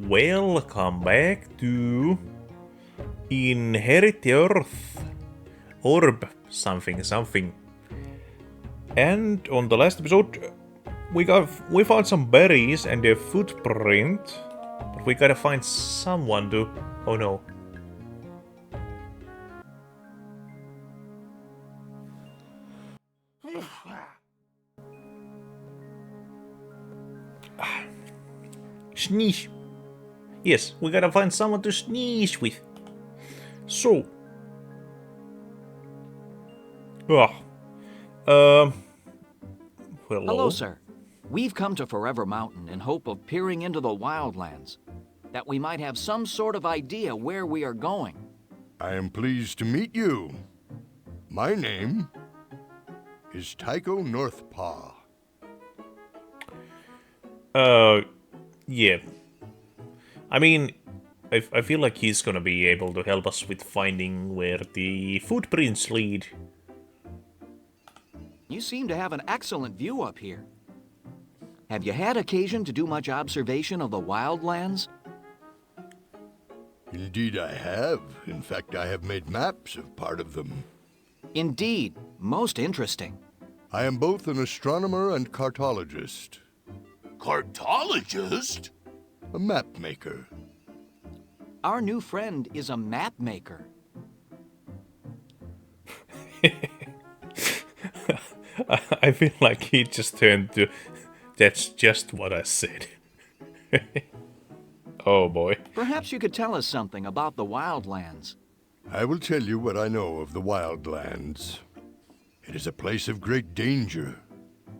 welcome back to Inherit the Earth. Orb something something. And on the last episode we found some berries and a footprint. But we gotta find someone to... Oh no. Sneeze. Yes, we gotta find someone to sneeze with. So. Hello. Hello, sir. We've come to Forever Mountain in hope of peering into the wildlands, that we might have some sort of idea where we are going. I am pleased to meet you. My name is Tycho Northpaw. Yeah. I mean, I feel like he's gonna be able to help us with finding where the footprints lead. You seem to have an excellent view up here. Have you had occasion to do much observation of the wildlands? Indeed I have. In fact, I have made maps of part of them. Indeed. Most interesting. I am both an astronomer and cartologist. Cartologist? A map maker. Our new friend is a map maker. I feel like he just turned to... That's just what I said. Oh boy. Perhaps you could tell us something about the wildlands. I will tell you what I know of the wildlands. It is a place of great danger.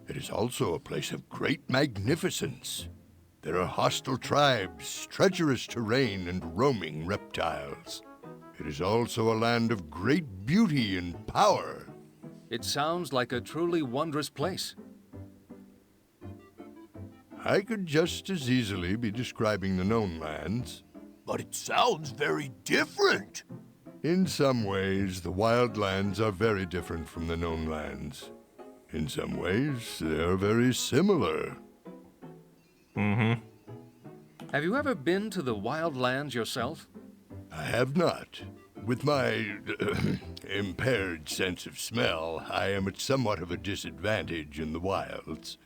It is also a place of great magnificence. There are hostile tribes, treacherous terrain, and roaming reptiles. It is also a land of great beauty and power. It sounds like a truly wondrous place. I could just as easily be describing the known lands. But it sounds very different. In some ways, the wildlands are very different from the known lands. In some ways, they are very similar. Have you ever been to the wildlands yourself? I have not. With my impaired sense of smell, I am at somewhat of a disadvantage in the wilds.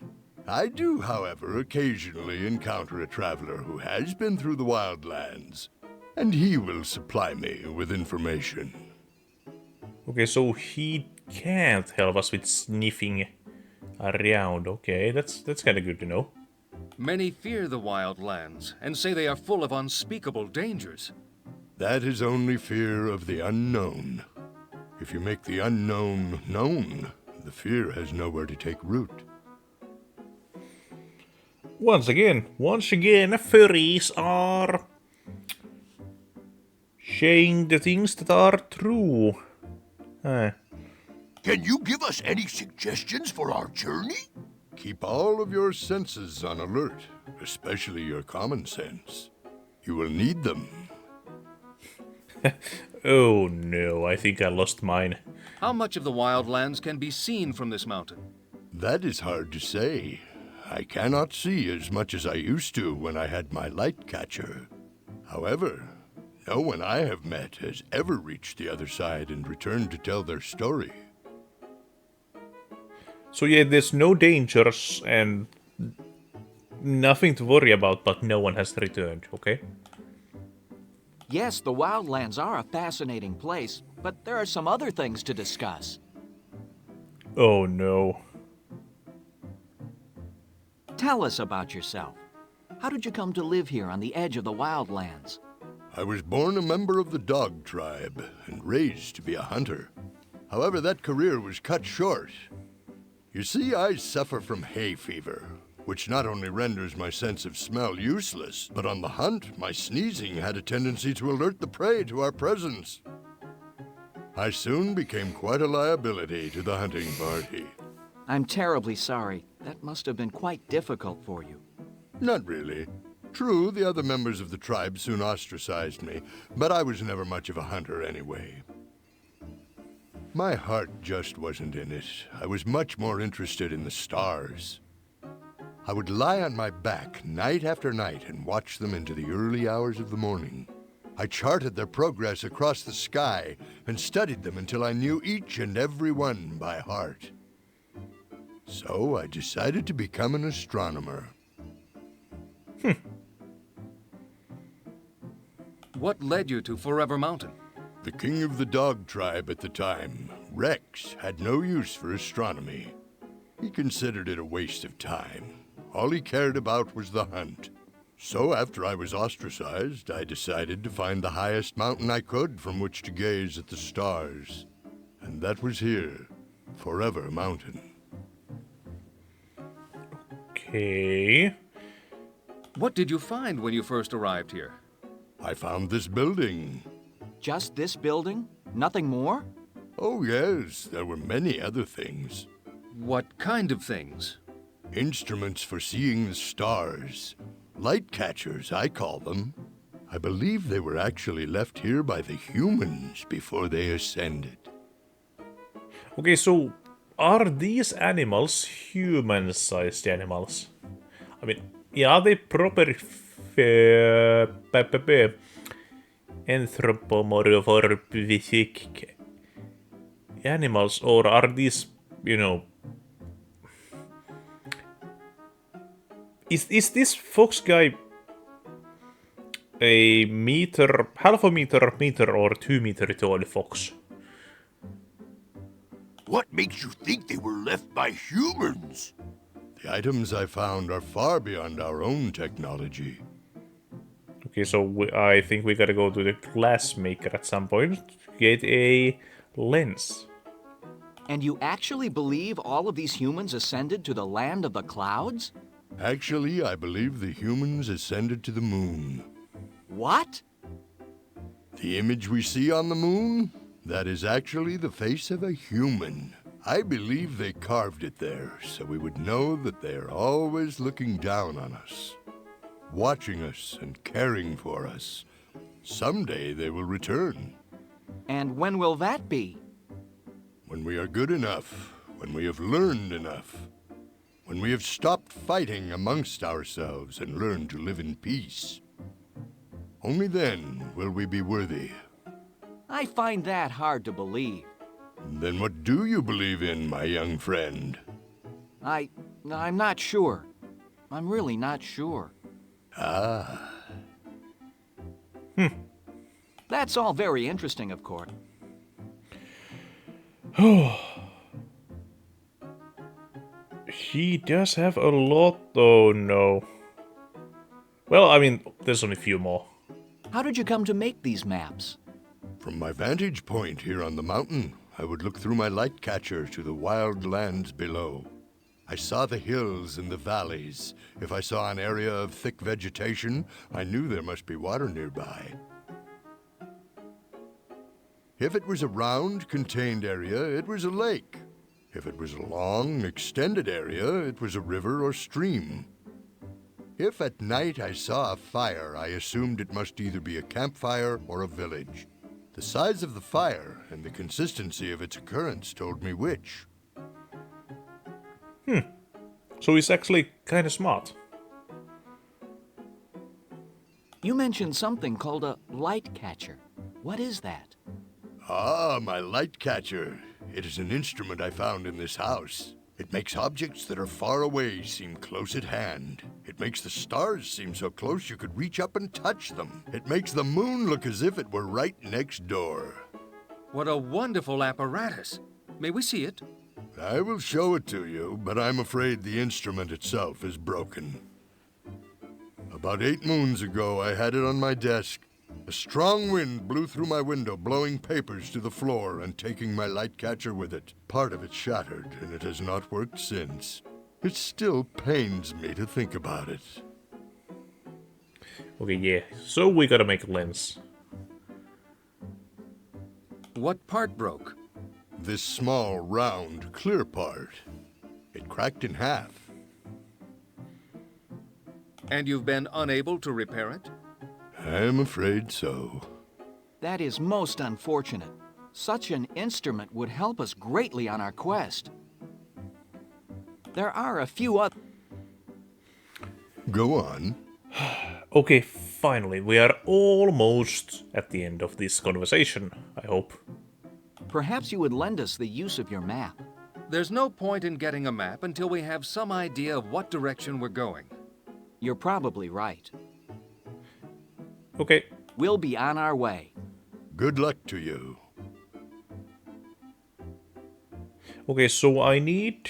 I do, however, occasionally encounter a traveler who has been through the wildlands, and he will supply me with information. Okay, so he can't help us with sniffing around. Okay, that's kind of good to know. Many fear the wildlands and say they are full of unspeakable dangers. That is only fear of the unknown. If you make the unknown known, the fear has nowhere to take root. Once again, furries are saying the things that are true. Can you give us any suggestions for our journey? Keep all of your senses on alert, especially your common sense. You will need them. Oh no, I think I lost mine. How much of the wildlands can be seen from this mountain? That is hard to say. I cannot see as much as I used to when I had my light catcher. However, no one I have met has ever reached the other side and returned to tell their story. So yeah, there's no dangers and nothing to worry about, but no one has returned, okay? Yes, the wildlands are a fascinating place, but there are some other things to discuss. Oh no. Tell us about yourself. How did you come to live here on the edge of the wildlands? I was born a member of the dog tribe and raised to be a hunter. However, that career was cut short. You see, I suffer from hay fever, which not only renders my sense of smell useless, but on the hunt, my sneezing had a tendency to alert the prey to our presence. I soon became quite a liability to the hunting party. I'm terribly sorry. That must have been quite difficult for you. Not really. True, the other members of the tribe soon ostracized me, but I was never much of a hunter anyway. My heart just wasn't in it. I was much more interested in the stars. I would lie on my back night after night and watch them into the early hours of the morning. I charted their progress across the sky and studied them until I knew each and every one by heart. So I decided to become an astronomer. What led you to Forever Mountain? The king of the dog tribe at the time, Rex, had no use for astronomy. He considered it a waste of time. All he cared about was the hunt. So after I was ostracized, I decided to find the highest mountain I could from which to gaze at the stars. And that was here, Forever Mountain. Okay. What did you find when you first arrived here? I found this building. Just this building? Nothing more? Oh yes, there were many other things. What kind of things? Instruments for seeing the stars. Light catchers, I call them. I believe they were actually left here by the humans before they ascended. Okay, so are these animals human-sized animals? I mean, are they proper anthropomorphic animals, or are these, is this fox guy a meter, half a meter, or 2 meter tall fox? What makes you think they were left by humans? The items I found are far beyond our own technology. Okay, so I think we gotta go to the glass maker at some point to get a lens. And you actually believe all of these humans ascended to the land of the clouds? Actually, I believe the humans ascended to the moon. What? The image we see on the moon? That is actually the face of a human. I believe they carved it there so we would know that they are always looking down on us, watching us and caring for us. Someday they will return. And when will that be? When we are good enough, when we have learned enough, when we have stopped fighting amongst ourselves and learned to live in peace. Only then will we be worthy. I find that hard to believe. Then what do you believe in, my young friend? I'm not sure. I'm really not sure. Ah. That's all very interesting, of course. He does have a lot, though, no. Well, I mean, there's only a few more. How did you come to make these maps? From my vantage point here on the mountain, I would look through my light catcher to the wild lands below. I saw the hills and the valleys. If I saw an area of thick vegetation, I knew there must be water nearby. If it was a round, contained area, it was a lake. If it was a long, extended area, it was a river or stream. If at night I saw a fire, I assumed it must either be a campfire or a village. The size of the fire and the consistency of its occurrence told me which. So he's actually kind of smart. You mentioned something called a light catcher. What is that? Ah, my light catcher. It is an instrument I found in this house. It makes objects that are far away seem close at hand. It makes the stars seem so close you could reach up and touch them. It makes the moon look as if it were right next door. What a wonderful apparatus. May we see it? I will show it to you, but I'm afraid the instrument itself is broken. About 8 moons ago, I had it on my desk. A strong wind blew through my window, blowing papers to the floor and taking my light catcher with it. Part of it shattered, and it has not worked since. It still pains me to think about it. Okay, yeah. So we gotta make a lens. What part broke? This small, round, clear part. It cracked in half. And you've been unable to repair it? I'm afraid so. That is most unfortunate. Such an instrument would help us greatly on our quest. There are a few other... Go on. Okay, finally, we are almost at the end of this conversation, I hope. Perhaps you would lend us the use of your map. There's no point in getting a map until we have some idea of what direction we're going. You're probably right. Okay. We'll be on our way. Good luck to you. Okay, so I need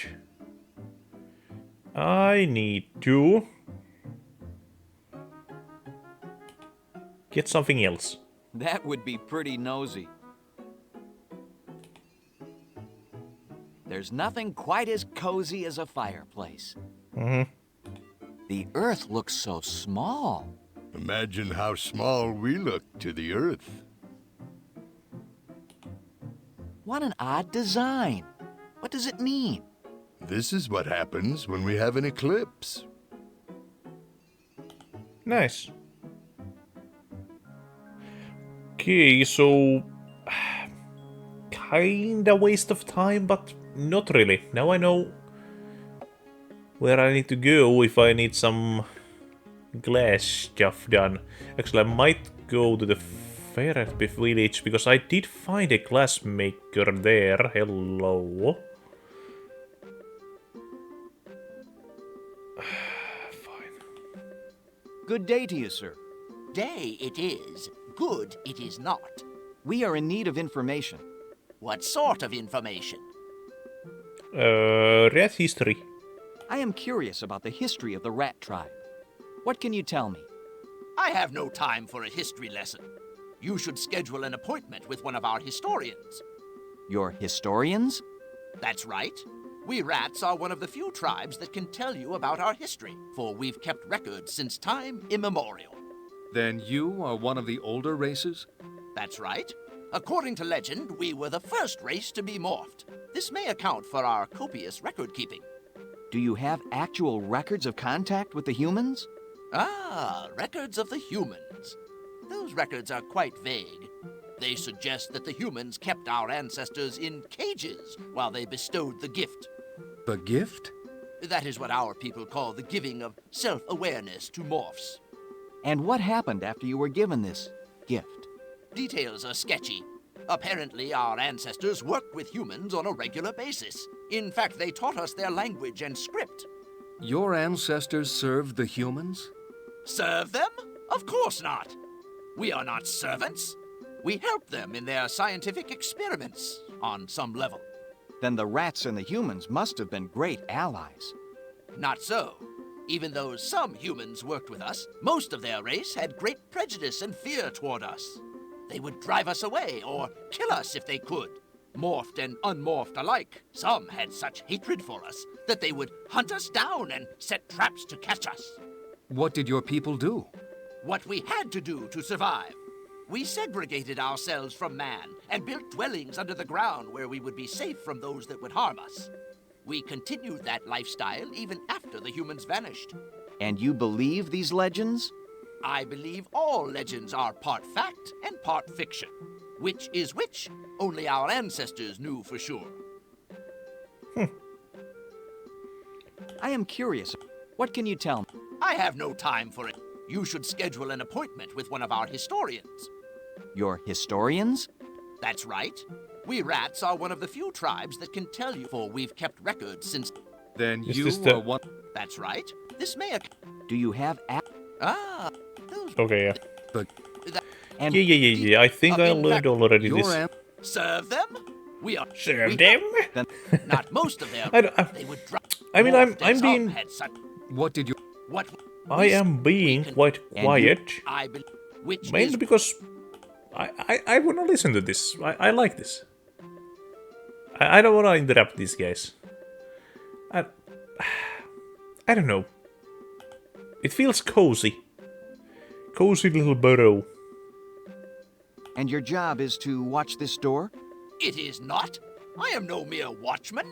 to get something else. That would be pretty nosy. There's nothing quite as cozy as a fireplace. The Earth looks so small. Imagine how small we look to the Earth. What an odd design. What does it mean? This is what happens when we have an eclipse. Nice. Okay, so kinda waste of time, but not really. Now I know where I need to go if I need some glass stuff done. Actually, I might go to the Ferretby village because I did find a glass maker there. Hello. Fine. Good day to you, sir. Day it is. Good it is not. We are in need of information. What sort of information? Rat history. I am curious about the history of the rat tribe. What can you tell me? I have no time for a history lesson. You should schedule an appointment with one of our historians. Your historians? That's right. We rats are one of the few tribes that can tell you about our history, for we've kept records since time immemorial. Then you are one of the older races? That's right. According to legend, we were the first race to be morphed. This may account for our copious record keeping. Do you have actual records of contact with the humans? Ah, records of the humans. Those records are quite vague. They suggest that the humans kept our ancestors in cages while they bestowed the gift. The gift? That is what our people call the giving of self-awareness to morphs. And what happened after you were given this gift? Details are sketchy. Apparently, our ancestors worked with humans on a regular basis. In fact, they taught us their language and script. Your ancestors served the humans? Serve them? Of course not. We are not servants. We help them in their scientific experiments, on some level. Then the rats and the humans must have been great allies. Not so. Even though some humans worked with us, most of their race had great prejudice and fear toward us. They would drive us away or kill us if they could. Morphed and unmorphed alike, some had such hatred for us that they would hunt us down and set traps to catch us. What did your people do? What we had to do to survive. We segregated ourselves from man and built dwellings under the ground where we would be safe from those that would harm us. We continued that lifestyle even after the humans vanished. And you believe these legends? I believe all legends are part fact and part fiction. Which is which, only our ancestors knew for sure. I am curious. What can you tell me? I have no time for it. You should schedule an appointment with one of our historians. Your historians? That's right. We rats are one of the few tribes that can tell you, for we've kept records since... Then Is you this the- are one... That's right. This may... Do you have Those... Okay, yeah. But and Yeah. I think I learned already your this. Serve them? We are... Serve we them? Not most of them. I They would drop... I mean, morphed I'm and some being- had such... What did you... What... I am being quite quiet. I believe... Which Mainly is... because I want to listen to this. I like this. I don't want to interrupt these guys. I don't know. It feels cozy. Cozy little burrow. And your job is to watch this door? It is not. I am no mere watchman.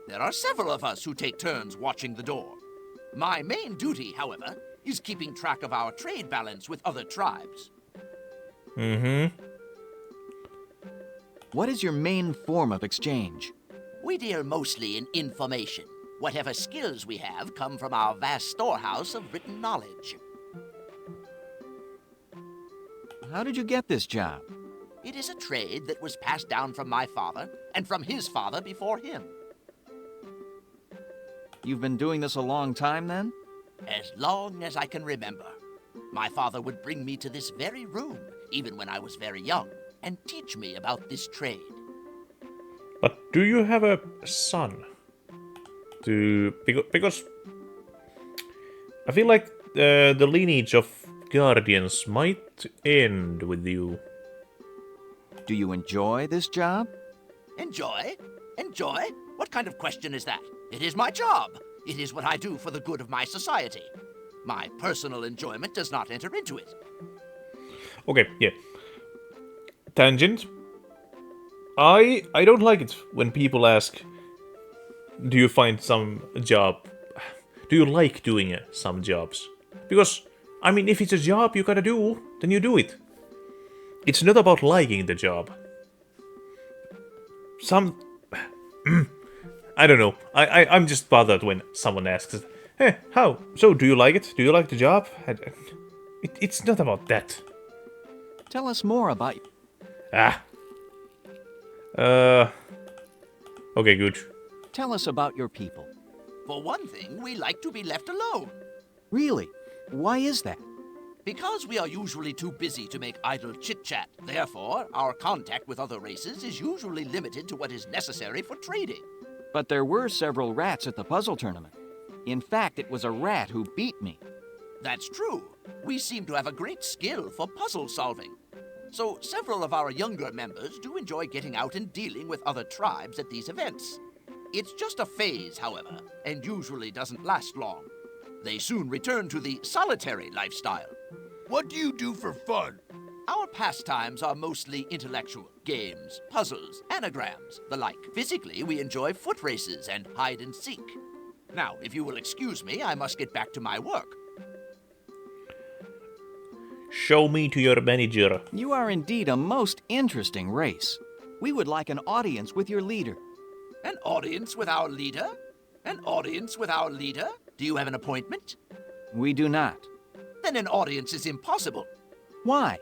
There are several of us who take turns watching the door. My main duty, however, is keeping track of our trade balance with other tribes. What is your main form of exchange? We deal mostly in information. Whatever skills we have come from our vast storehouse of written knowledge. How did you get this job? It is a trade that was passed down from my father and from his father before him. You've been doing this a long time, then? As long as I can remember. My father would bring me to this very room, even when I was very young, and teach me about this trade. But do you have a son? Because I feel like the lineage of guardians might end with you. Do you enjoy this job? Enjoy? Enjoy? What kind of question is that? It is my job. It is what I do for the good of my society. My personal enjoyment does not enter into it. Okay, yeah. Tangent. I don't like it when people ask, do you find some job? Do you like doing some jobs? Because, I mean, if it's a job you gotta do, then you do it. It's not about liking the job. I don't know. I'm just bothered when someone asks, hey, how? So, do you like it? Do you like the job? It's not about that. Tell us more about... Okay, good. Tell us about your people. For one thing, we like to be left alone. Really? Why is that? Because we are usually too busy to make idle chit-chat. Therefore, our contact with other races is usually limited to what is necessary for trading. But there were several rats at the puzzle tournament. In fact, it was a rat who beat me. That's true. We seem to have a great skill for puzzle solving. So several of our younger members do enjoy getting out and dealing with other tribes at these events. It's just a phase, however, and usually doesn't last long. They soon return to the solitary lifestyle. What do you do for fun? Our pastimes are mostly intellectual. Games, puzzles, anagrams, the like. Physically, we enjoy foot races and hide and seek. Now, if you will excuse me, I must get back to my work. Show me to your manager. You are indeed a most interesting race. We would like an audience with your leader. An audience with our leader? An audience with our leader? Do you have an appointment? We do not. Then an audience is impossible. Why?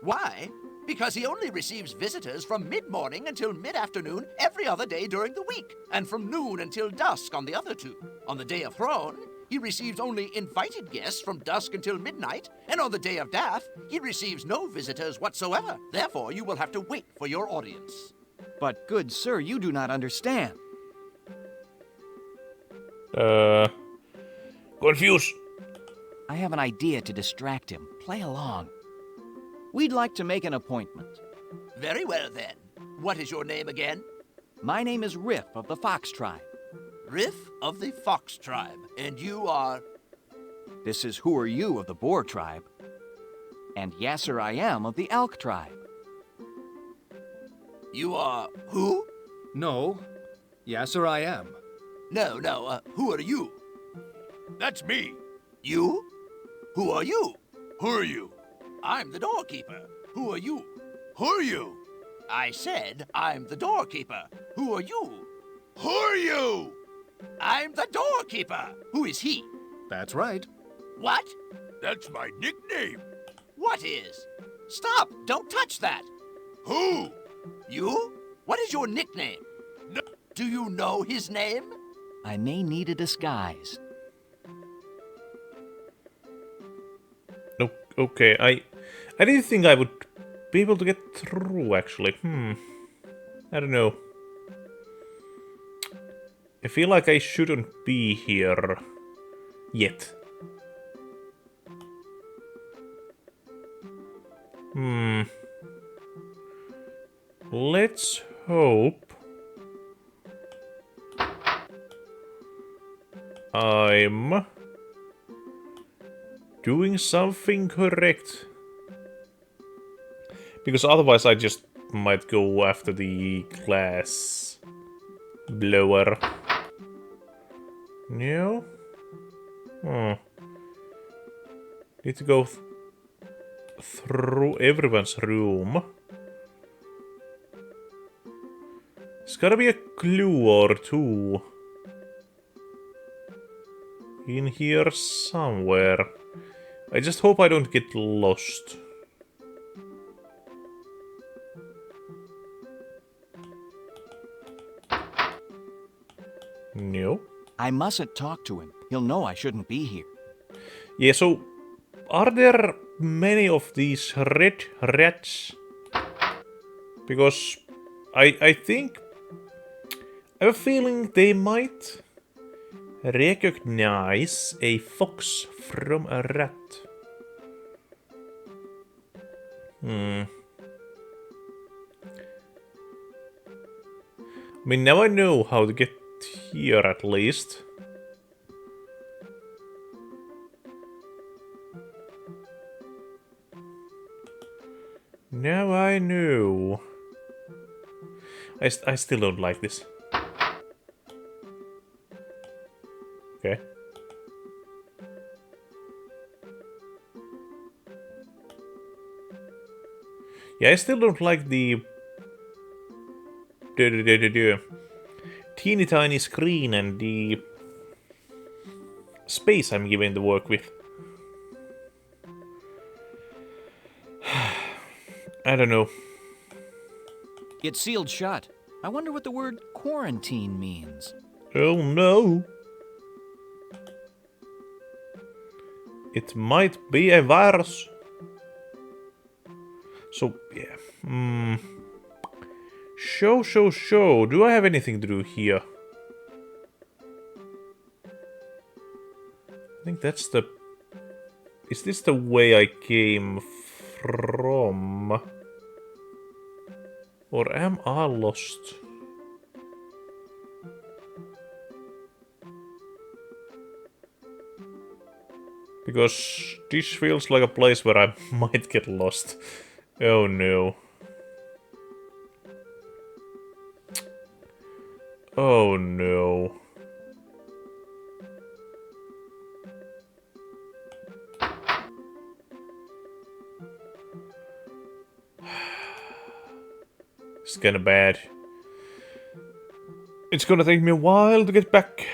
Why? Because he only receives visitors from mid-morning until mid-afternoon every other day during the week, and from noon until dusk on the other two. On the Day of Throne, he receives only invited guests from dusk until midnight, and on the Day of Death, he receives no visitors whatsoever. Therefore, you will have to wait for your audience. But, good sir, you do not understand. Confused. I have an idea to distract him. Play along. We'd like to make an appointment. Very well, then. What is your name again? My name is Riff of the Fox Tribe. Riff of the Fox Tribe. And you are... This is Who Are You of the Boar Tribe. And Yasser I Am of the Elk Tribe. You are... who? No. Yasser I am. No, who are you? That's me. You? Who are you? Who are you? I'm the doorkeeper. Who are you? Who are you? I said I'm the doorkeeper. Who are you? Who are you? I'm the doorkeeper. Who is he? That's right. What? That's my nickname. What is? Stop! Don't touch that! Who? You? What is your nickname? No. Do you know his name? I may need a disguise. No, okay, I didn't think I would be able to get through, actually. I don't know. I feel like I shouldn't be here yet. Let's hope I'm doing something correct. Because otherwise I just might go after the glass blower. No? Need to go through everyone's room. There's gotta be a clue or two. in here somewhere. I just hope I don't get lost. No. I mustn't talk to him. He'll know I shouldn't be here. Yeah, so are there many of these red rats? Because I think I have a feeling they might recognize a fox from a rat. I mean, now I know how to get here at least. Now I know. I still don't like this. Okay. Yeah, I still don't like the teeny tiny screen and the space I'm given to work with. I don't know. It's sealed shut. I wonder what the word quarantine means. Oh no. It might be a virus. So, yeah. Show. Do I have anything to do here? I think that's the... Is this the way I came from? Or am I lost? Because this feels like a place where I might get lost. Oh no. Oh no. It's kinda bad. It's gonna take me a while to get back.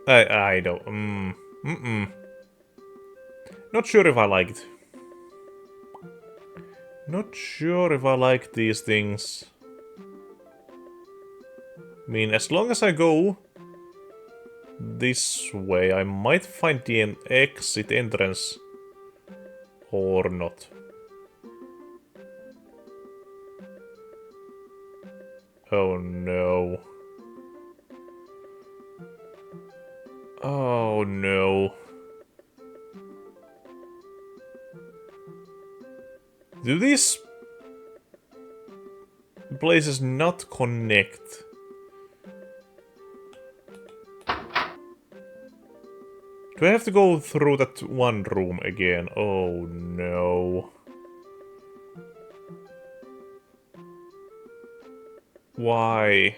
I don't. Not sure if I like it. Not sure if I like these things. I mean, as long as I go this way, I might find the exit entrance. Or not. Oh no. Oh no. Do these places not connect? Do I have to go through that one room again? Oh no. Why?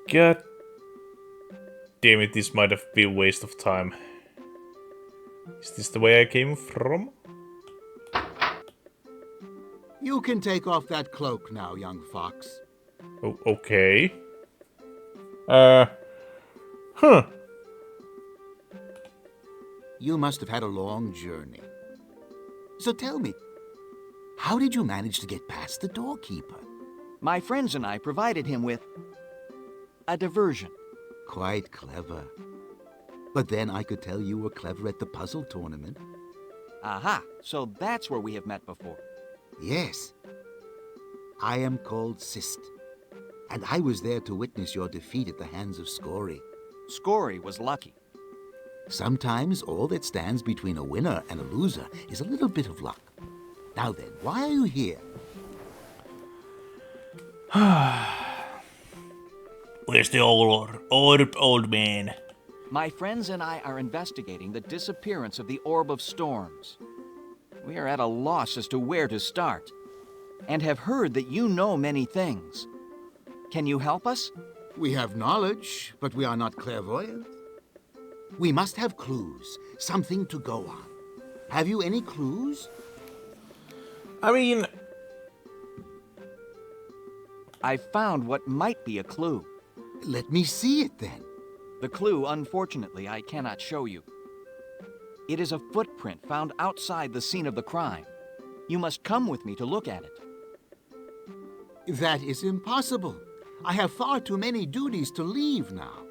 God damn it, this might have been a waste of time. Is this the way I came from? You can take off that cloak now, young fox. Oh, okay. Huh. You must have had a long journey. So tell me, how did you manage to get past the doorkeeper? My friends and I provided him with a diversion. Quite clever. But then I could tell you were clever at the puzzle tournament. Aha, so that's where we have met before. Yes. I am called Sist, and I was there to witness your defeat at the hands of Scory. Scory was lucky. Sometimes all that stands between a winner and a loser is a little bit of luck. Now then, why are you here? Where's the old man? My friends and I are investigating the disappearance of the Orb of Storms. We are at a loss as to where to start, and have heard that you know many things. Can you help us? We have knowledge, but we are not clairvoyant. We must have clues, something to go on. Have you any clues? I mean... I found what might be a clue. Let me see it then. The clue, unfortunately, I cannot show you. It is a footprint found outside the scene of the crime. You must come with me to look at it. That is impossible. I have far too many duties to leave now.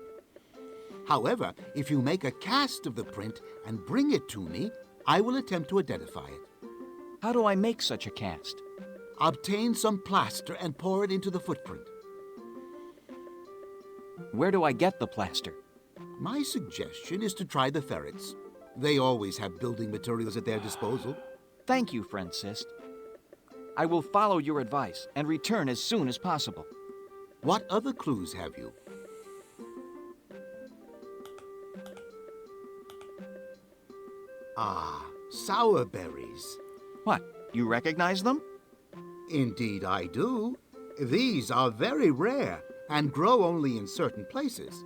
However, if you make a cast of the print and bring it to me, I will attempt to identify it. How do I make such a cast? Obtain some plaster and pour it into the footprint. Where do I get the plaster? My suggestion is to try the ferrets. They always have building materials at their disposal. Thank you, friend Sist. I will follow your advice and return as soon as possible. What other clues have you? Ah, sour berries. What? You recognize them? Indeed I do. These are very rare and grow only in certain places.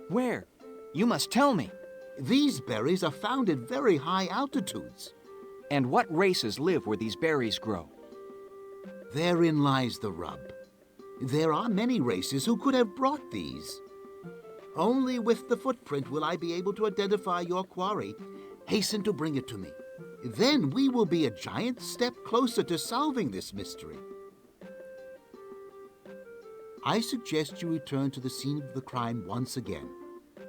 Where? You must tell me. These berries are found at very high altitudes. And what races live where these berries grow? Therein lies the rub. There are many races who could have brought these. Only with the footprint will I be able to identify your quarry. Hasten to bring it to me. Then we will be a giant step closer to solving this mystery. I suggest you return to the scene of the crime once again.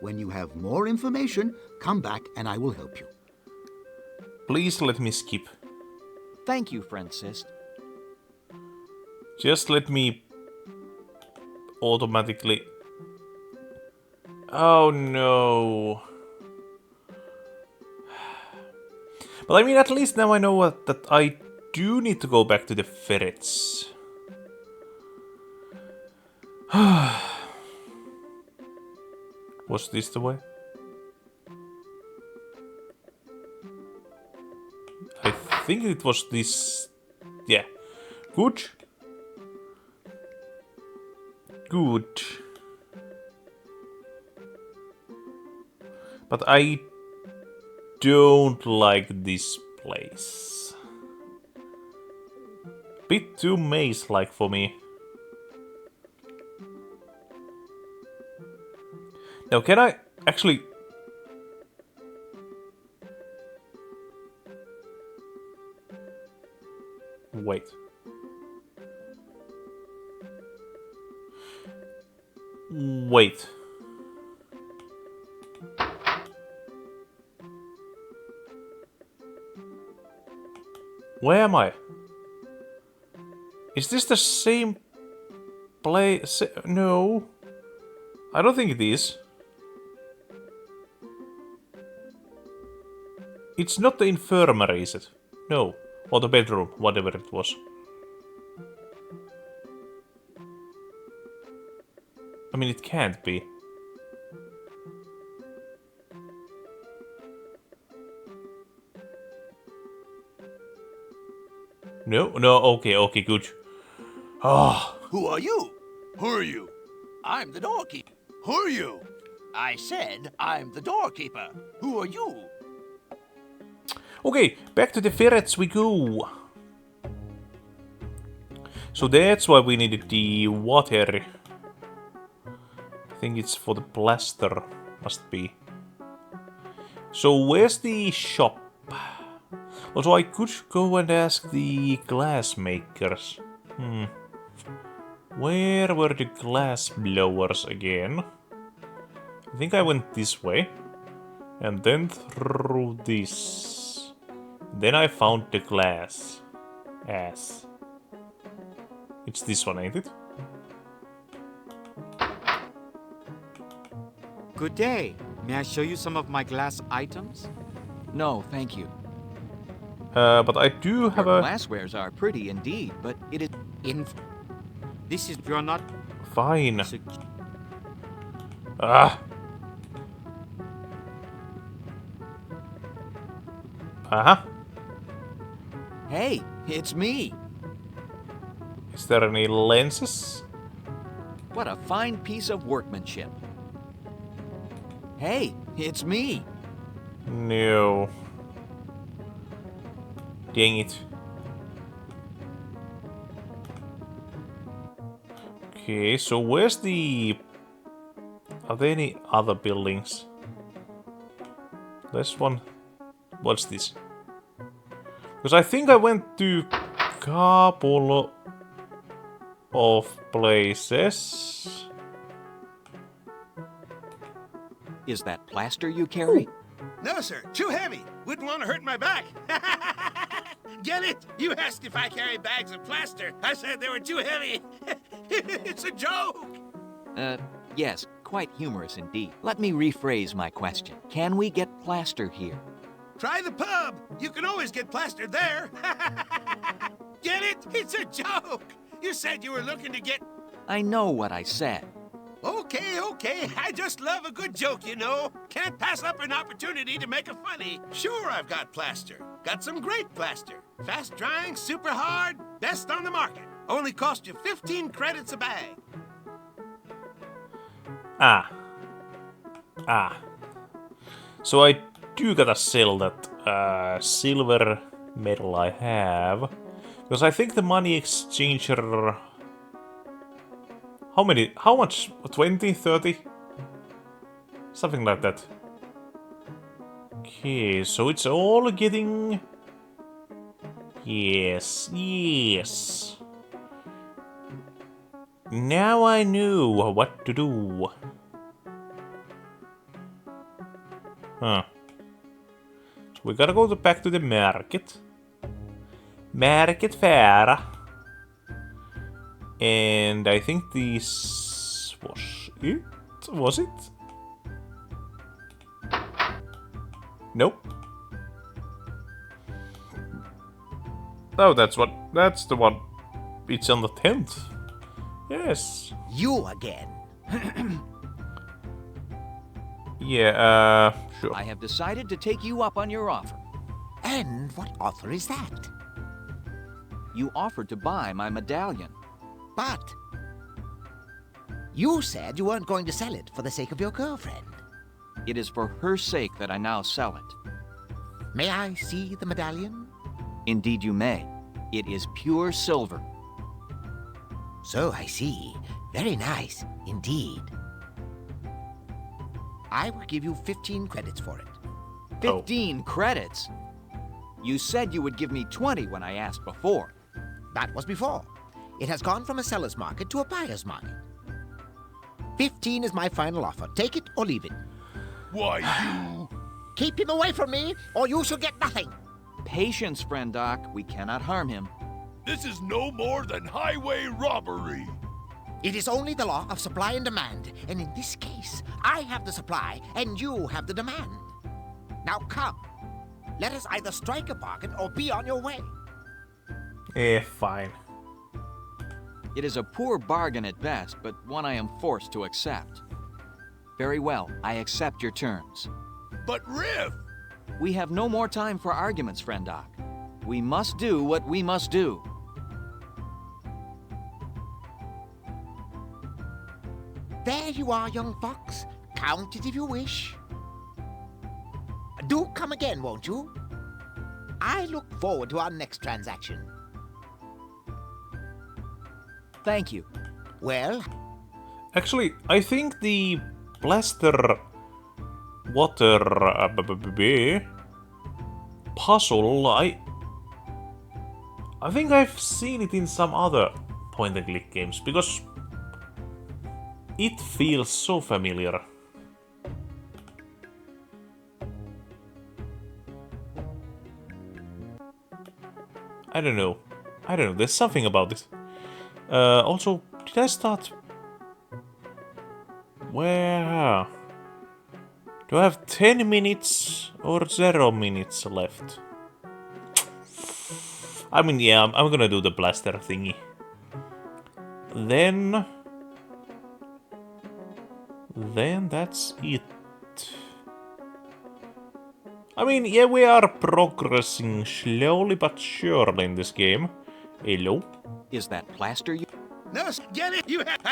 When you have more information, come back and I will help you. Please let me skip. Thank you, friend Sist. Just let me... automatically... Oh no... But I mean, at least now I know that I do need to go back to the ferrets. Was this the way? I think it was this... Yeah. Good. Good. But I don't like this place. Bit too maze-like for me. Now, can I actually... Wait. Wait. Where am I? Is this the same place? No. I don't think it is. It's not the infirmary, is it? No. Or the bedroom, whatever it was. I mean, it can't be. No, okay, good. Ah. Who are you? Who are you? I'm the doorkeeper. Who are you? I said I'm the doorkeeper. Who are you? Okay, back to the ferrets we go. So that's why we needed the water. I think it's for the plaster, must be. So where's the shop? Also, I could go and ask the glass makers. Where were the glass blowers again? I think I went this way. And then through this. Then I found the glass. Ass. It's this one, ain't it? Good day. May I show you some of my glass items? No, thank you. But I do have Your a... glasswares are pretty indeed, but it is... This is you're not... Fine. Ah! Uh-huh. Hey, it's me. Is there any lenses? What a fine piece of workmanship. Hey, it's me. No. Dang it. Okay, so where's the... Are there any other buildings? This one. What's this? Because I think I went to couple of places. Is that plaster you carry? No, sir. Too heavy. Wouldn't want to hurt my back. Get it? You asked if I carry bags of plaster. I said they were too heavy. It's a joke. Yes, quite humorous indeed. Let me rephrase my question. Can we get plaster here? Try the pub. You can always get plaster there. Get it? It's a joke. You said you were looking to get... I know what I said. Okay. I just love a good joke, you know. Can't pass up an opportunity to make a funny. Sure, I've got plaster. Got some great plaster. Fast drying, super hard, best on the market. Only cost you 15 credits a bag. So I do gotta sell that silver medal I have. Because I think the money exchanger... How much? 20? 30? Something like that. Okay, so it's all getting... Yes. Now I knew what to do. Huh. So we gotta go back to the market. Market fair. And I think this was it? Was it? Nope. Oh, that's the one. It's on the 10th. Yes. You again. Yeah, sure. I have decided to take you up on your offer. And what offer is that? You offered to buy my medallion. But you said you weren't going to sell it for the sake of your girlfriend. It is for her sake that I now sell it. May I see the medallion? Indeed you may. It is pure silver. So I see. Very nice, indeed. I will give you 15 credits for it. 15 credits? You said you would give me 20 when I asked before. That was before. It has gone from a seller's market to a buyer's market. 15 is my final offer. Take it or leave it. Why, you... Keep him away from me, or you shall get nothing. Patience, friend Doc. We cannot harm him. This is no more than highway robbery. It is only the law of supply and demand, and in this case, I have the supply and you have the demand. Now come. Let us either strike a bargain or be on your way. Fine. It is a poor bargain at best, but one I am forced to accept. Very well, I accept your terms. But Riff! We have no more time for arguments, friend Doc. We must do what we must do. There you are, young fox. Count it if you wish. Do come again, won't you? I look forward to our next transaction. Thank you. Well? Actually, I think the plaster water puzzle, I think I've seen it in some other point-and-click games, because it feels so familiar. I don't know. There's something about this. Also, did I start... Where? Do I have 10 minutes or 0 minutes left? I mean, yeah, I'm gonna do the blaster thingy. Then that's it. I mean, yeah, we are progressing slowly but surely in this game. Hello? Is that plaster you... No, get it! You have...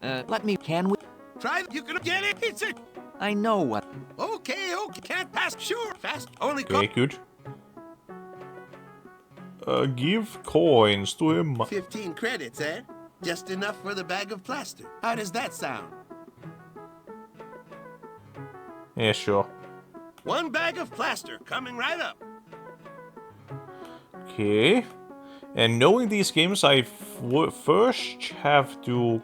Let me... Can we... Try, you can get it. It's a... I know what... Okay, can't pass. Sure, fast. Only Okay, good. Give coins to him. 15 credits, eh? Just enough for the bag of plaster. How does that sound? Yeah, sure. 1 bag of plaster coming right up. Okay. And knowing these games, I first have to...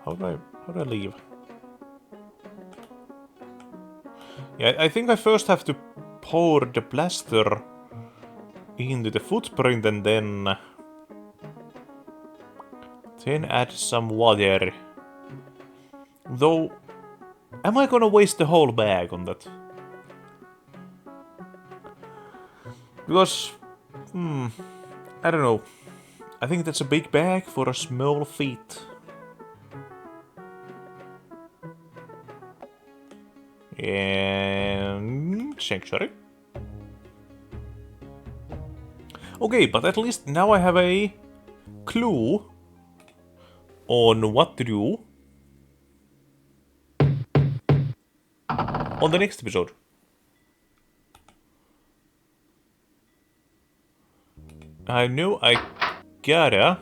How do I leave? Yeah, I think I first have to pour the plaster into the footprint and then add some water. Though, am I gonna waste the whole bag on that? Because, I don't know. I think that's a big bag for a small feat. And... Sanctuary. Okay, but at least now I have a clue on what to do on the next episode. I know I gotta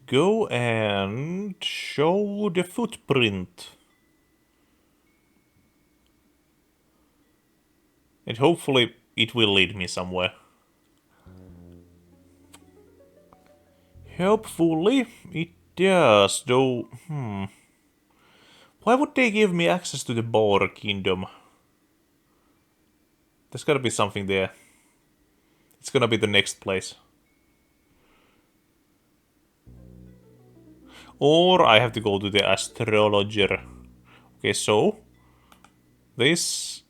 go and show the footprint. And hopefully it will lead me somewhere. Hopefully it does, though. Why would they give me access to the Boar Kingdom? There's gotta be something there. It's gonna be the next place. Or I have to go to the astrologer. Okay, so this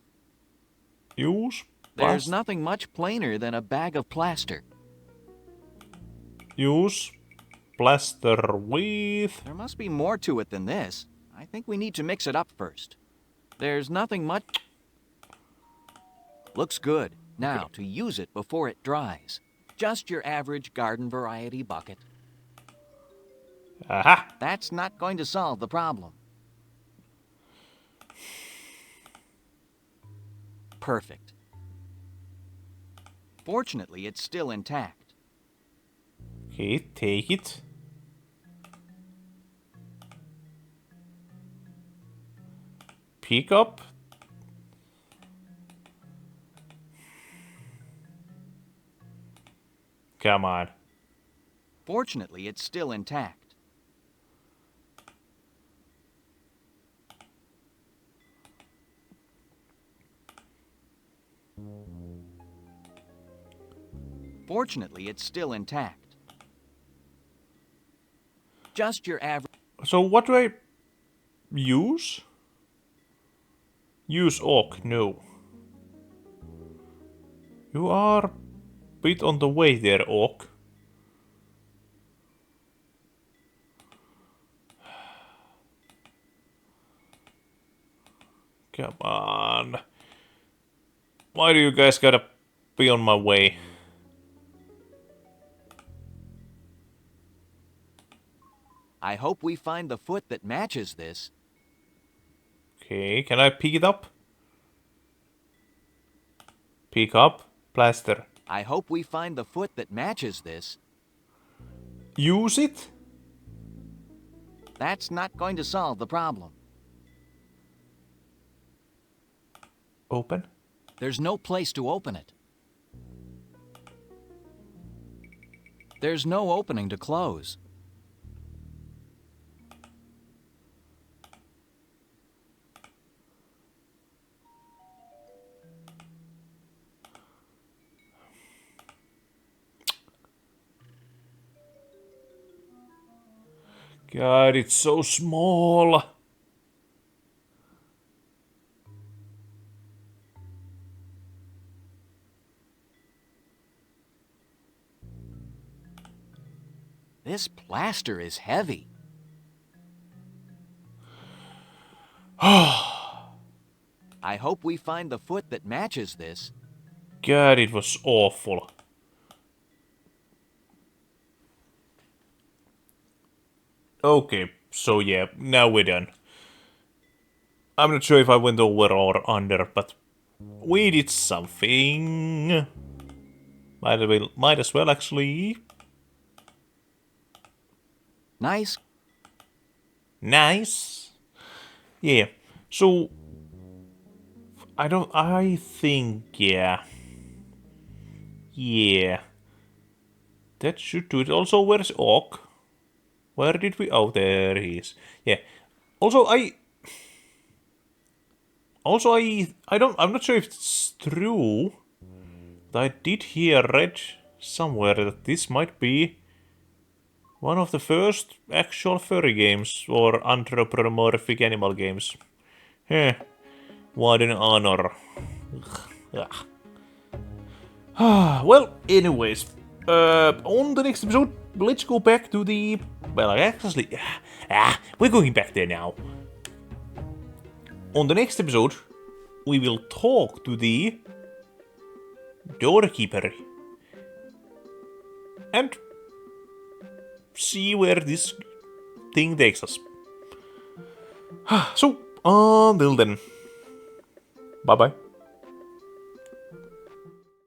use There's nothing much plainer than a bag of plaster. Use plaster with... There must be more to it than this. I think we need to mix it up first. There's nothing much... Looks good. Now, to use it before it dries. Just your average garden variety bucket. Aha! That's not going to solve the problem. Perfect. Fortunately, it's still intact. Okay, take it. Pick up. Come on. Fortunately, it's still intact. Fortunately, it's still intact. Just your average... So what do I use? Use oak, no. You are a bit on the way there, oak. Come on. Why do you guys gotta be on my way? I hope we find the foot that matches this. Okay, can I pick it up? Pick up, plaster. I hope we find the foot that matches this. Use it? That's not going to solve the problem. Open? There's no place to open it. There's no opening to close. God, it's so small. This plaster is heavy. God, I hope we find the foot that matches this. it was awful. Okay, so yeah, now we're done. I'm not sure if I went over or under, but we did something. Might as well actually. Nice. Nice. Yeah. So I think yeah. Yeah. That should do it. Also, where's Orc? Where did we? Oh, there he is. Yeah. Also, I'm not sure if it's true. But I did hear read somewhere that this might be one of the first actual furry games or anthropomorphic animal games. Heh. What an honor. Well, anyways, on the next episode, let's go back to the. Well, actually, we're going back there now. On the next episode, we will talk to the doorkeeper and see where this thing takes us. So, until then, bye bye.